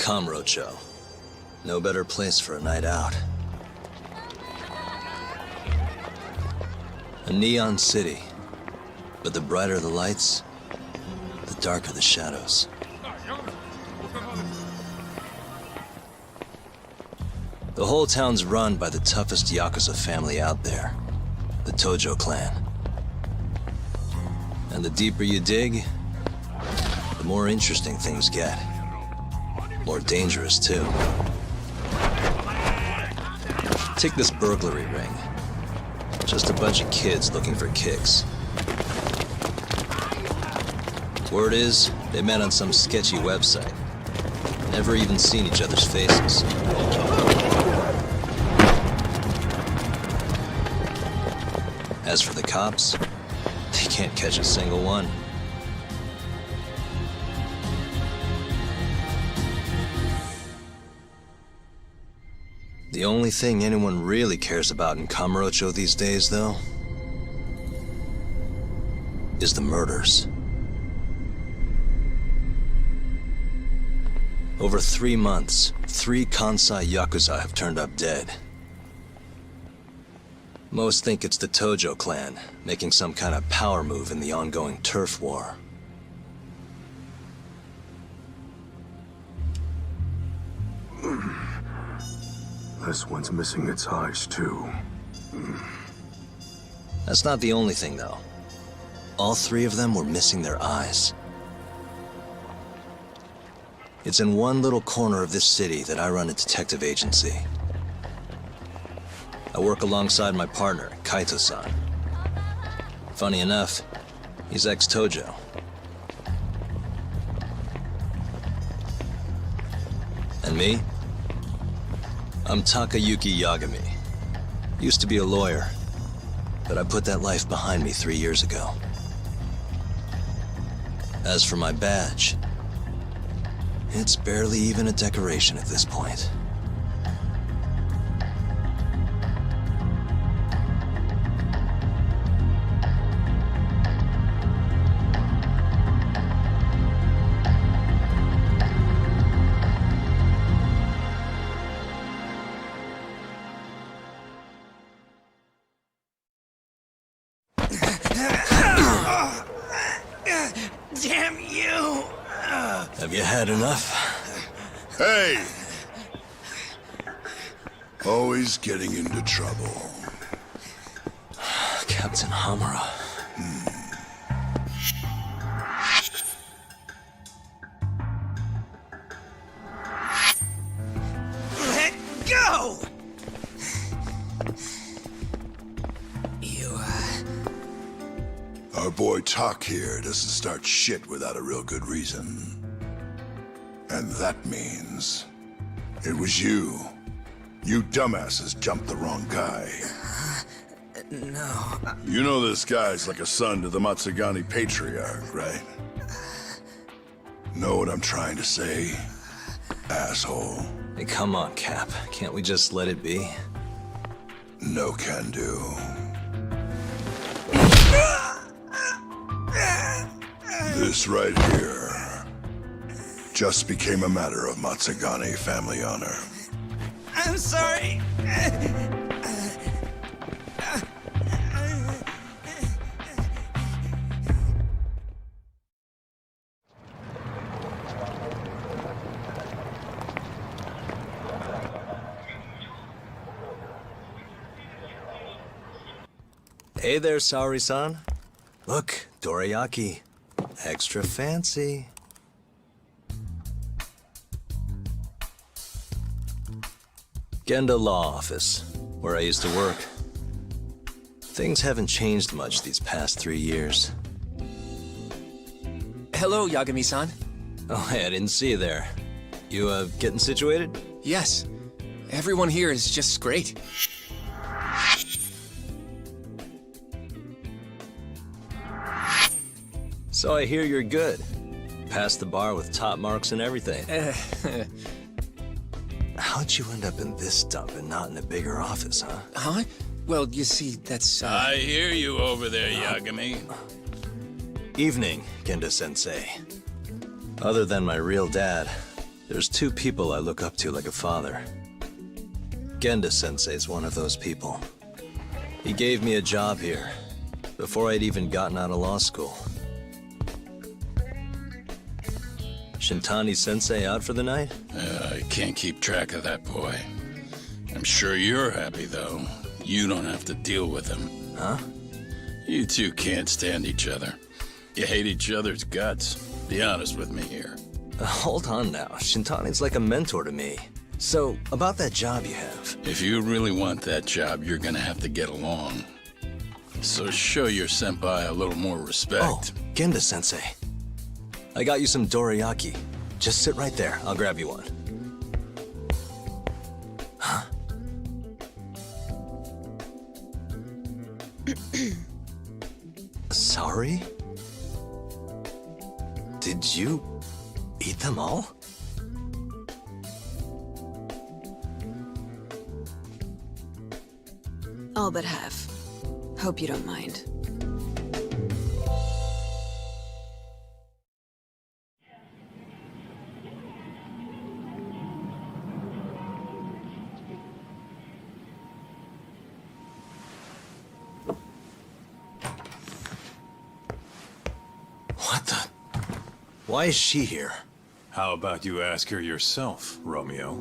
Kamurocho. No better place for a night out. A neon city, but the brighter the lights, the darker the shadows. The whole town's run by the toughest Yakuza family out there, the Tojo clan. And the deeper you dig, the more interesting things get. More dangerous, too. Take this burglary ring. Just a bunch of kids looking for kicks. Word is, they met on some sketchy website. Never even seen each other's faces. As for the cops, they can't catch a single one. The only thing anyone really cares about in Kamurocho these days, though, is the murders. Over 3 months, 3 Kansai Yakuza have turned up dead. Most think it's the Tojo clan, making some kind of power move in the ongoing turf war. This one's missing its eyes, too. That's not the only thing, though. All 3 of them were missing their eyes. It's in one little corner of this city that I run a detective agency. I work alongside my partner, Kaito-san. Funny enough, he's ex-Tojo. And me? I'm Takayuki Yagami. Used to be a lawyer, but I put that life behind me 3 years ago. As for my badge, it's barely even a decoration at this point. Damn you! Have you had enough? Hey! Always getting into trouble. Captain Hamura. Let go! Our boy Tak here doesn't start shit without a real good reason. And that means it was you. You dumbasses jumped the wrong guy. No. You know this guy's like a son to the Matsugani patriarch, right? Know what I'm trying to say, asshole? Hey, come on, Cap. Can't we just let it be? No can do. This right here just became a matter of Matsugani family honor. I'm sorry. Hey there, Saori-san. Look, dorayaki. Extra fancy. Genda Law Office, where I used to work. Things haven't changed much these past 3 years. Hello, Yagami-san. Oh, hey, I didn't see you there. You, getting situated? Yes. Everyone here is just great. So I hear you're good. Passed the bar with top marks and everything. How'd you end up in this dump and not in a bigger office, huh? Huh? Well, you see, that's, I hear you over there, Yagami. Evening, Genda-sensei. Other than my real dad, There's two people I look up to like a father. Genda Sensei's one of those people. He gave me a job here, before I'd even gotten out of law school. Shintani Sensei out for the night? I can't keep track of that boy. I'm sure you're happy, though. You don't have to deal with him. Huh? You two can't stand each other. You hate each other's guts. Be honest with me here. Hold on now. Shintani's like a mentor to me. So, about that job you have. If you really want that job, you're gonna have to get along. So show your senpai a little more respect. Oh, Genda Sensei. I got you some dorayaki. Just sit right there. I'll grab you one. Huh? Sorry? Did you eat them all? All but half. Hope you don't mind. What the? Why is she here? How about you ask her yourself, Romeo?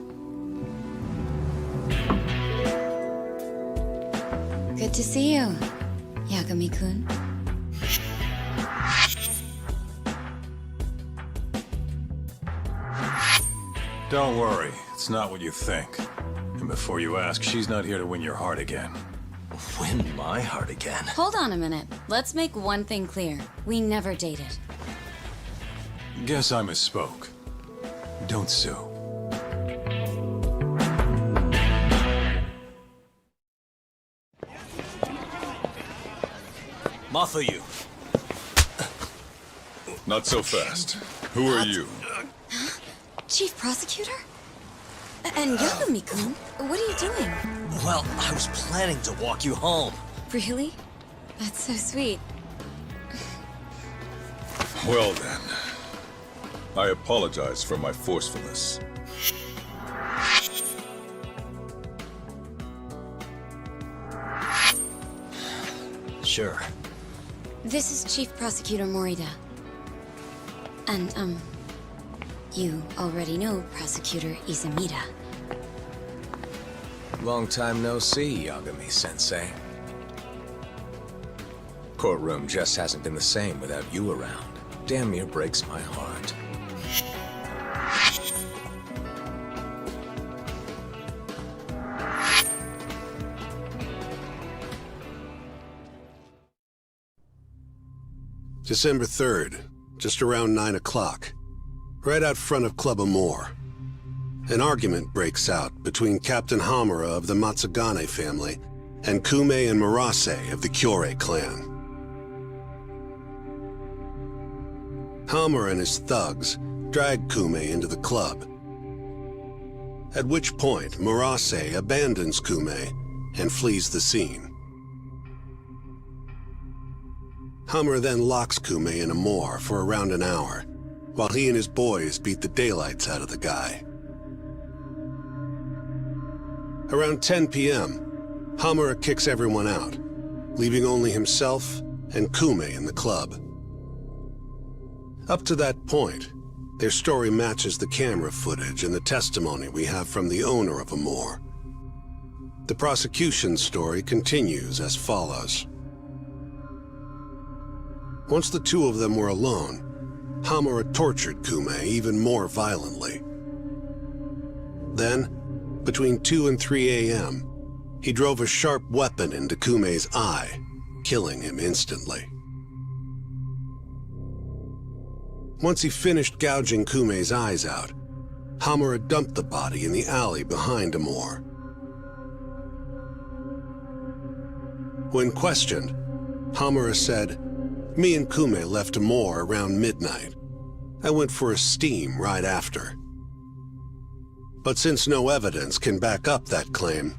Good to see you, Yagami-kun. Don't worry, it's not what you think. And before you ask, she's not here to win your heart again. Win my heart again. Hold on a minute. Let's make one thing clear. We never dated. Guess I misspoke. Don't sue. Mafuyu. Not so fast. Who are you? Chief Prosecutor? And Yagami-kun? What are you doing? Well, I was planning to walk you home. Really? That's so sweet. Well then. I apologize for my forcefulness. Sure. This is Chief Prosecutor Morida. And, you already know Prosecutor Izumida. Long time no see, Yagami-sensei. Courtroom just hasn't been the same without you around. Damn near breaks my heart. December 3rd, just around 9 o'clock, right out front of Club Amore. An argument breaks out between Captain Hamura of the Matsugane family and Kume and Murase of the Kyorei clan. Hamura and his thugs drag Kume into the club, at which point Murase abandons Kume and flees the scene. Hamura then locks Kume in Amore for around an hour, while he and his boys beat the daylights out of the guy. Around 10 p.m., Hamura kicks everyone out, leaving only himself and Kume in the club. Up to that point, their story matches the camera footage and the testimony we have from the owner of Amore. The prosecution's story continues as follows. Once the two of them were alone, Hamura tortured Kume even more violently. Then, between 2 and 3 a.m., he drove a sharp weapon into Kume's eye, killing him instantly. Once he finished gouging Kume's eyes out, Hamura dumped the body in the alley behind Amore. When questioned, Hamura said, "Me and Kume left Amore around midnight. I went for a steam right after." But since no evidence can back up that claim,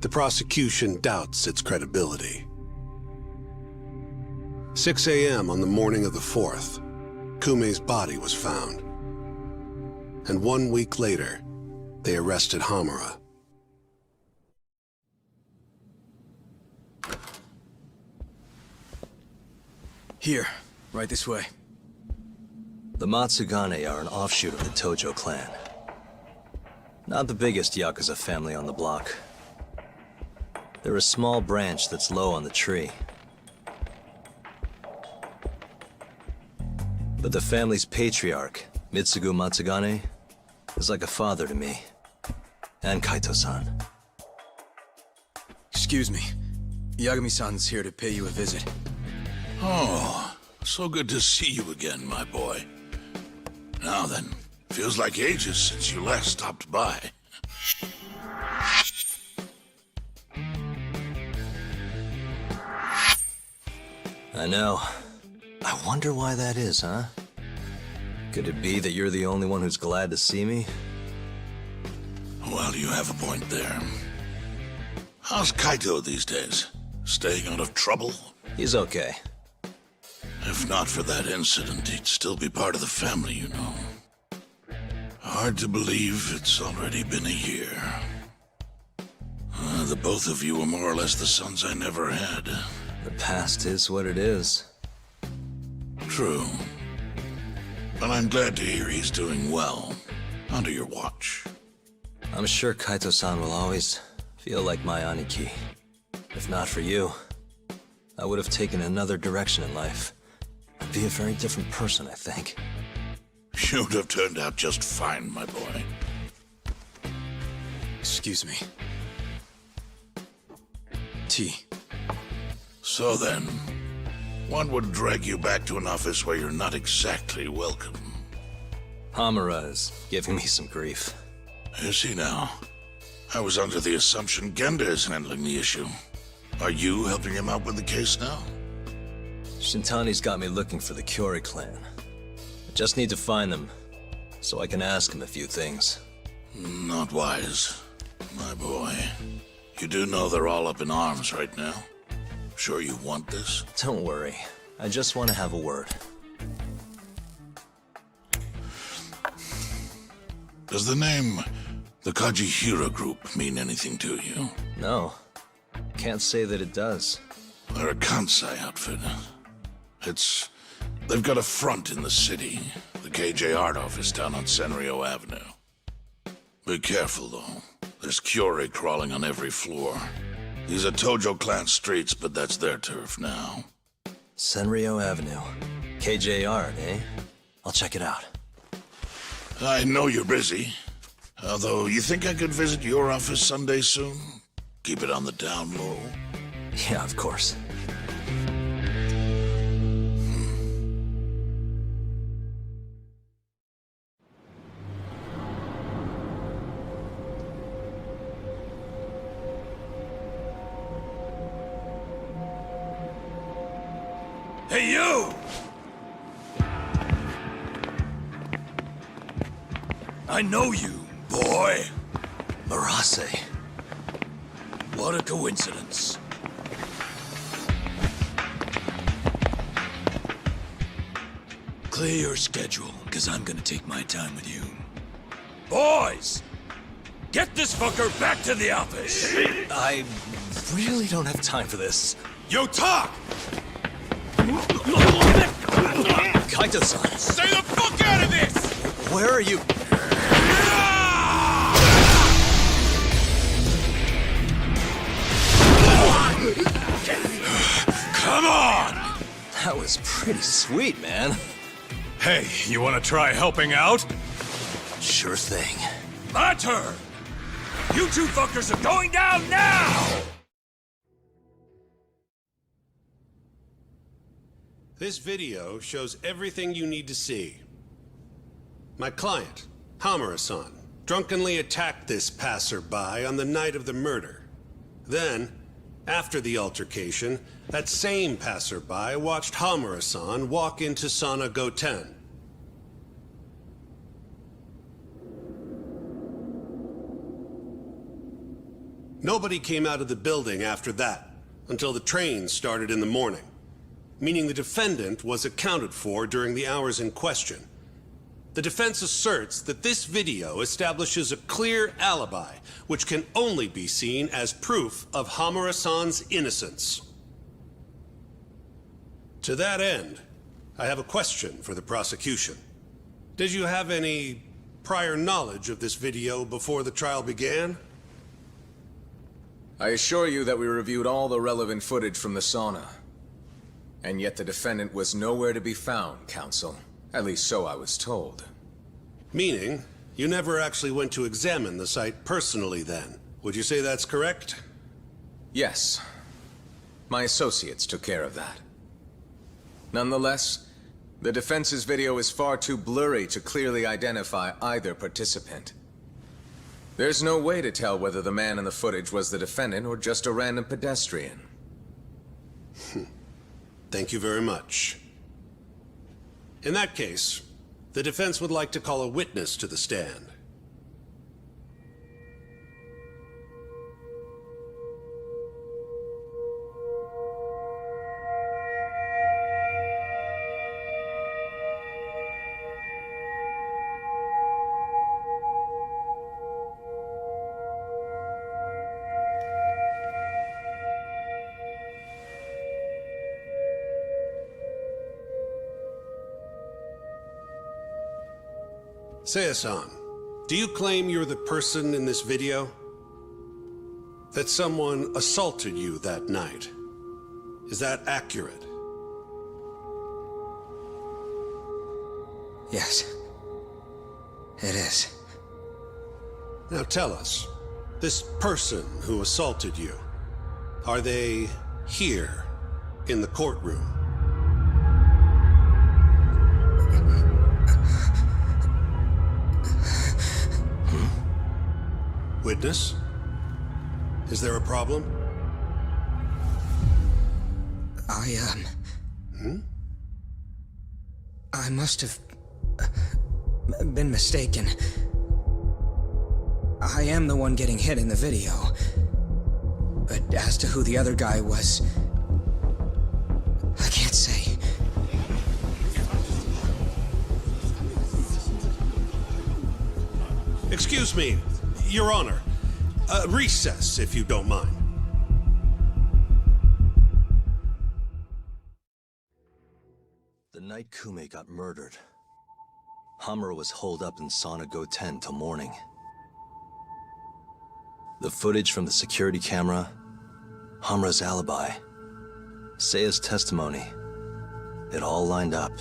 the prosecution doubts its credibility. 6 a.m. on the morning of the 4th, Kume's body was found. and 1 week later, they arrested Hamura. Here, right this way. The Matsugane are an offshoot of the Tojo clan. Not the biggest Yakuza family on the block. They're a small branch that's low on the tree. But the family's patriarch, Mitsugu Matsugane, is like a father to me. And Kaito-san. Excuse me. Yagami-san's here to pay you a visit. Oh, so good to see you again, my boy. Now then, Feels like ages since you last stopped by. I know. I wonder why that is, huh? Could it be that you're the only one who's glad to see me? well, you have a point there. How's Kaito these days? Staying out of trouble? He's okay. If not for that incident, he'd still be part of the family, you know. Hard to believe it's already been a year. The both of you were more or less the sons I never had. The past is what it is. True. But I'm glad to hear he's doing well, under your watch. I'm sure Kaito-san will always feel like my Aniki. If not for you, I would have taken another direction in life. I'd be a very different person, I think. You'd have turned out just fine, my boy. Excuse me. Tea. So then, one would drag you back to an office where you're not exactly welcome. Hamura is giving me some grief. Is he now? I was under the assumption Genda is handling the issue. Are you helping him out with the case now? Shintani's got me looking for the Kyori clan. I just need to find them, so I can ask him a few things. Not wise, my boy. You do know they're all up in arms right now? Sure you want this? Don't worry. I just want to have a word. Does the name the Kajihira Group mean anything to you? No. Can't say that it does. They're a Kansai outfit. They've got a front in the city. The KJ Art office down on Senryo Avenue. Be careful, though. There's Kyori crawling on every floor. These are Tojo clan streets, but that's their turf now. Senryo Avenue. KJ Art, eh? I'll check it out. I know you're busy. Although, you think I could visit your office Sunday soon? Keep it on the down low. Yeah, of course. Hey, you! I know you, boy. Marase. What a coincidence. Clear your schedule, because I'm gonna take my time with you. Boys! Get this fucker back to the office! I really don't have time for this. Yo, talk! Kaito-san, Stay the fuck out of this! where are you? Come on! That was pretty sweet, man. Hey, you want to try helping out? Sure thing. My turn! You two fuckers are going down now! This video shows everything you need to see. My client, Hamura-san, drunkenly attacked this passerby on the night of the murder. Then, after the altercation, that same passerby watched Hamura-san walk into Sana Goten. Nobody came out of the building after that, until the train started in the morning, meaning the defendant was accounted for during the hours in question. the defense asserts that this video establishes a clear alibi, which can only be seen as proof of Hamura-san's innocence. To that end, I have a question for the prosecution. Did you have any prior knowledge of this video before the trial began? I assure you that we reviewed all the relevant footage from the sauna. And yet the defendant was nowhere to be found, counsel. At least so I was told. Meaning, you never actually went to examine the site personally then. Would you say that's correct? Yes. My associates took care of that. Nonetheless, the defense's video is far too blurry to clearly identify either participant. There's no way to tell whether the man in the footage was the defendant or just a random pedestrian. Thank you very much. In that case, the defense would like to call a witness to the stand. Seiya-san, do you claim you're the person in this video? That someone assaulted you that night? Is that accurate? Yes. It is. Now tell us, this person who assaulted you, are they here in the courtroom? Witness? Is there a problem? I must have been mistaken. I am the one getting hit in the video. But as to who the other guy was, I can't say. Excuse me, Your Honor. Recess, if you don't mind. The night Kume got murdered, Hamura was holed up in Sauna Go 10 till morning. The footage from the security camera, Hamura's alibi, Seiya's testimony, it all lined up.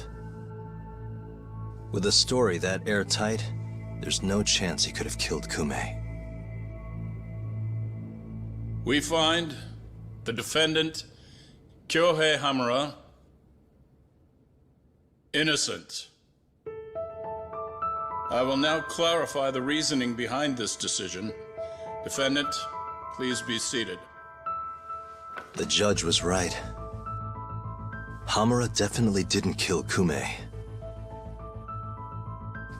With a story that airtight, there's no chance he could have killed Kume. We find the defendant, Kyohei Hamura, innocent. I will now clarify the reasoning behind this decision. Defendant, please be seated. The judge was right. Hamura definitely didn't kill Kume.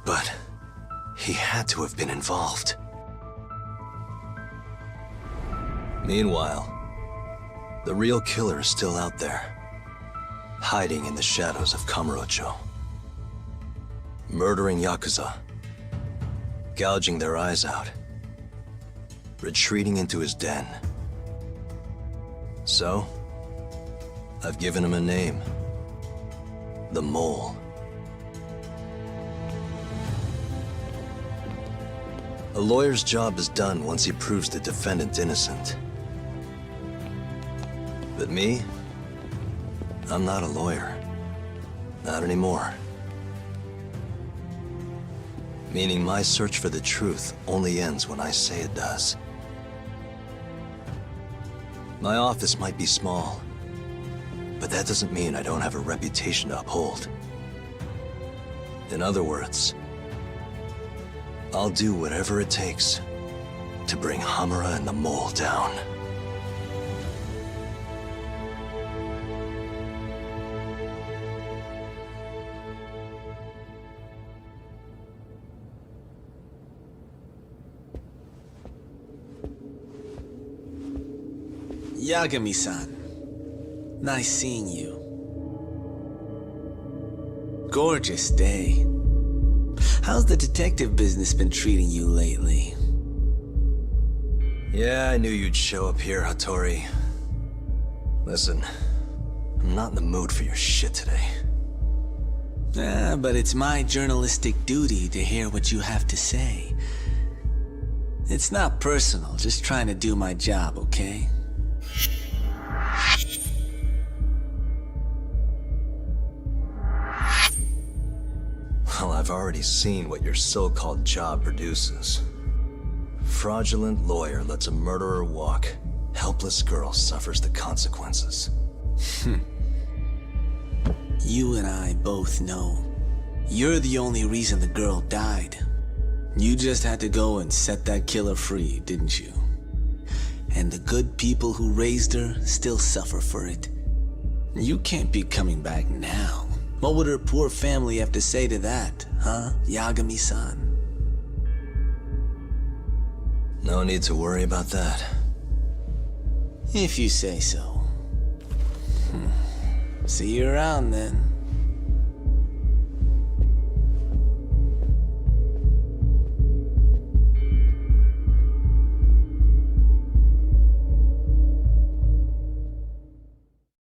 But he had to have been involved. Meanwhile, the real killer is still out there, hiding in the shadows of Kamurocho. Murdering Yakuza, gouging their eyes out, retreating into his den. So, I've given him a name. The Mole. A lawyer's job is done once he proves the defendant innocent. But me? I'm not a lawyer. Not anymore. Meaning my search for the truth only ends when I say it does. My office might be small, but that doesn't mean I don't have a reputation to uphold. In other words, I'll do whatever it takes to bring Hamura and the Mole down. Yagami-san, nice seeing you. Gorgeous day. How's the detective business been treating you lately? Yeah, I knew you'd show up here, Hattori. Listen, I'm not in the mood for your shit today. But it's my journalistic duty to hear what you have to say. It's not personal, just trying to do my job, okay? Well, I've already seen what your so-called job produces. Fraudulent lawyer lets a murderer walk. Helpless girl suffers the consequences. You and I both know. You're the only reason the girl died. You just had to go and set that killer free, didn't you? And the good people who raised her still suffer for it. You can't be coming back now. What would her poor family have to say to that, huh, Yagami-san? No need to worry about that. If you say so. See you around then.